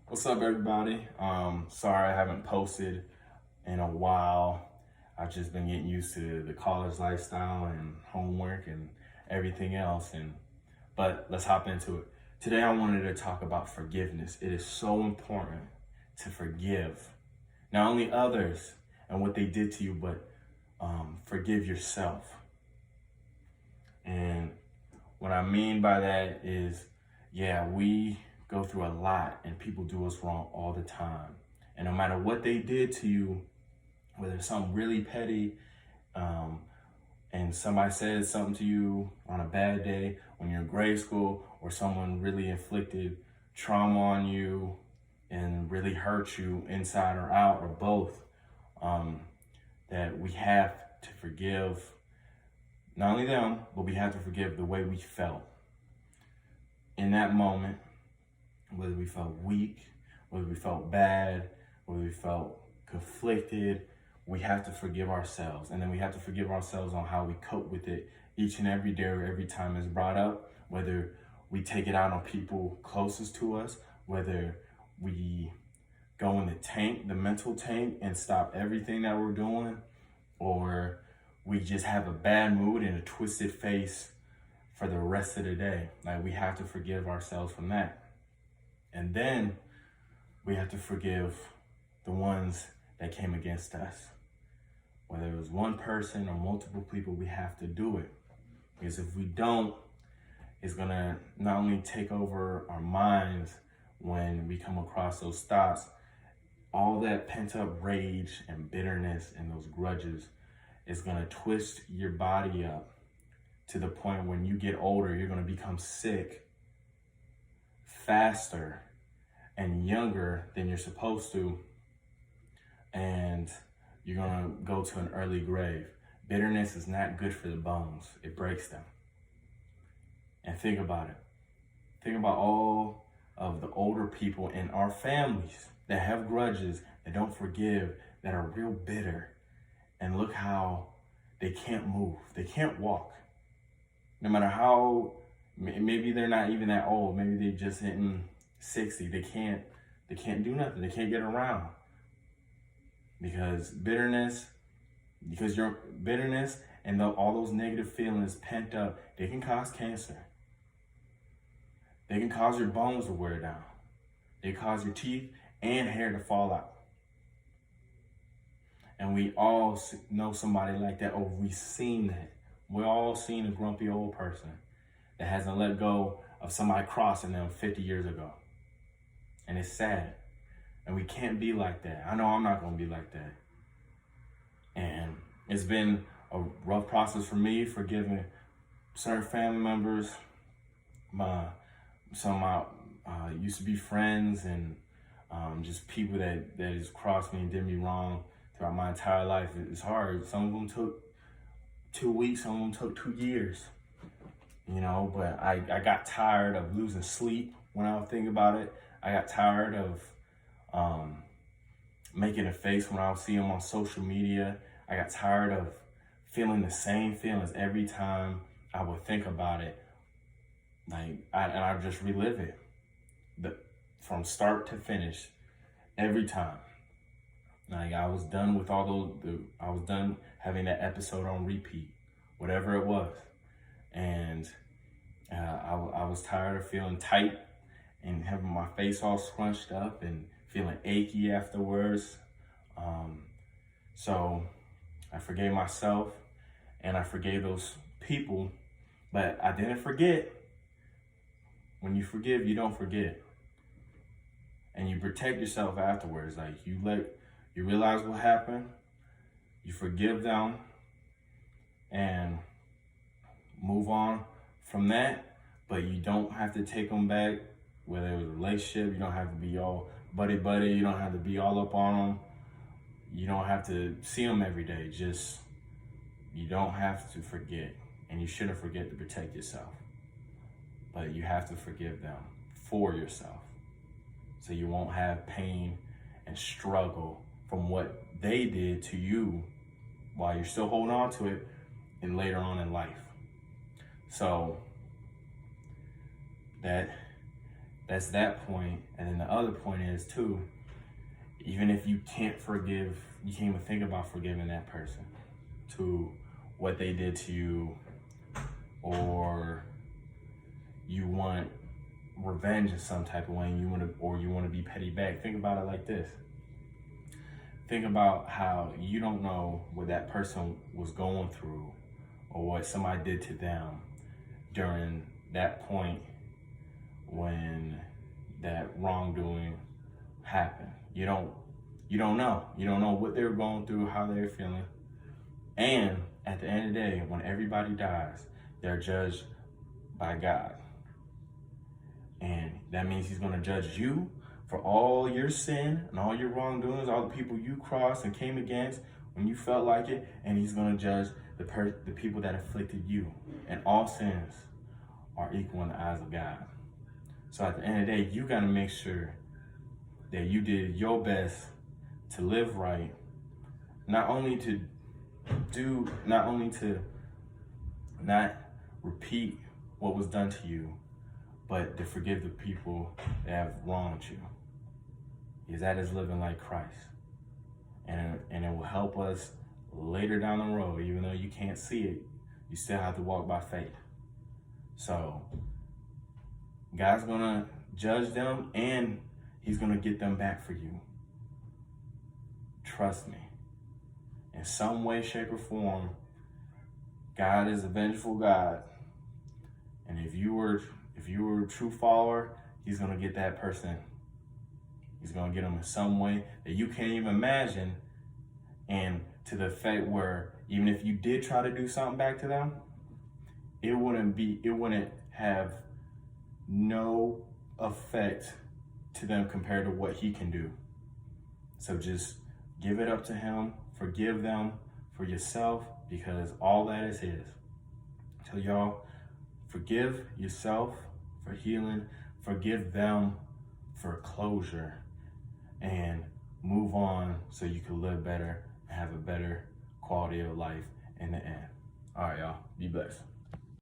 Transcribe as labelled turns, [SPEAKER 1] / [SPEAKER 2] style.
[SPEAKER 1] What's up, everybody? Sorry I haven't posted in a while. I've just been getting used to the college lifestyle and homework and everything else. But let's hop into it. Today I wanted to talk about forgiveness. It is so important to forgive not only others and what they did to you, but forgive yourself. And what I mean by that is, yeah, we go through a lot and people do us wrong all the time. And no matter what they did to you, whether it's something really petty, um, and somebody said something to you on a bad day when you're in grade school, or someone really inflicted trauma on you and really hurt you inside or out, or both, um, that we have to forgive not only them, but we have to forgive the way we felt in that moment, whether we felt weak, whether we felt bad, whether we felt conflicted. We have to forgive ourselves. And then we have to forgive ourselves on how we cope with it each and every day or every time it's brought up, whether we take it out on people closest to us, whether we go in the tank, the mental tank, and stop everything that we're doing, or we just have a bad mood and a twisted face for the rest of the day. Like, we have to forgive ourselves from that. And then we have to forgive the ones that came against us. Whether it was one person or multiple people, we have to do it. Because if we don't, it's gonna not only take over our minds when we come across those thoughts, all that pent up rage and bitterness and those grudges is gonna twist your body up to the point when you get older, you're gonna become sick faster and younger than you're supposed to, and you're gonna go to an early grave. Bitterness is not good for the bones. It breaks them. And think about it. Think about all of the older people in our families that have grudges, that don't forgive, that are real bitter. And look how they can't move. They can't walk. No matter how, maybe they're not even that old. Maybe they just hitting 60. They can't do nothing. They can't get around. Because your bitterness and all those negative feelings pent up, they can cause cancer. They can cause your bones to wear down. They cause your teeth and hair to fall out. And we all know somebody like that, or we've seen that. We've all seen a grumpy old person that hasn't let go of somebody crossing them 50 years ago. And it's sad. And we can't be like that. I know I'm not going to be like that. And it's been a rough process for me, forgiving certain family members, some of my used to be friends, and just people that has crossed me and did me wrong throughout my entire life. It's hard. Some of them took 2 weeks, some of them took 2 years, but I got tired of losing sleep when I would think about it. I got tired of making a face when I would see them on social media. I got tired of feeling the same feelings every time I would think about it. And I just relive it, from start to finish, every time. Like, I was done with all those. I was done having that episode on repeat, whatever it was, and I was tired of feeling tight and having my face all scrunched up and feeling achy afterwards. So I forgave myself and I forgave those people, but I didn't forget. When you forgive, you don't forget. And you protect yourself afterwards. Like, you realize what happened, you forgive them, and move on from that. But you don't have to take them back, whether it was a relationship. You don't have to be all buddy. You don't have to be all up on them. You don't have to see them every day. You don't have to forget. And you shouldn't forget to protect yourself. But you have to forgive them for yourself, so you won't have pain and struggle from what they did to you while you're still holding on to it and later on in life. So that That's that point. And then the other point is too, even if you can't forgive, you can't even think about forgiving that person to what they did to you, or you want revenge in some type of way, and you want to be petty back. Think about it like this. Think about how you don't know what that person was going through or what somebody did to them during that point when that wrongdoing happened. You don't know. You don't know what they were going through, how they were feeling. And at the end of the day, when everybody dies, they're judged by God. And that means he's going to judge you for all your sin and all your wrongdoings, all the people you crossed and came against when you felt like it. And he's going to judge the people that afflicted you. And all sins are equal in the eyes of God. So at the end of the day, you got to make sure that you did your best to live right, not only to not repeat what was done to you, but to forgive the people that have wronged you. Because that is living like Christ. And it will help us later down the road. Even though you can't see it, you still have to walk by faith. So God's gonna judge them, and he's gonna get them back for you. Trust me. In some way, shape, or form, God is a vengeful God. And if you were a true follower, he's gonna get that person. He's gonna get them in some way that you can't even imagine, and to the effect where even if you did try to do something back to them, it wouldn't have no effect to them compared to what he can do. So just give it up to him, forgive them for yourself, because all that is his. So y'all, forgive yourself for healing, forgive them for closure, and move on so you can live better and have a better quality of life in the end. All right, y'all, be blessed.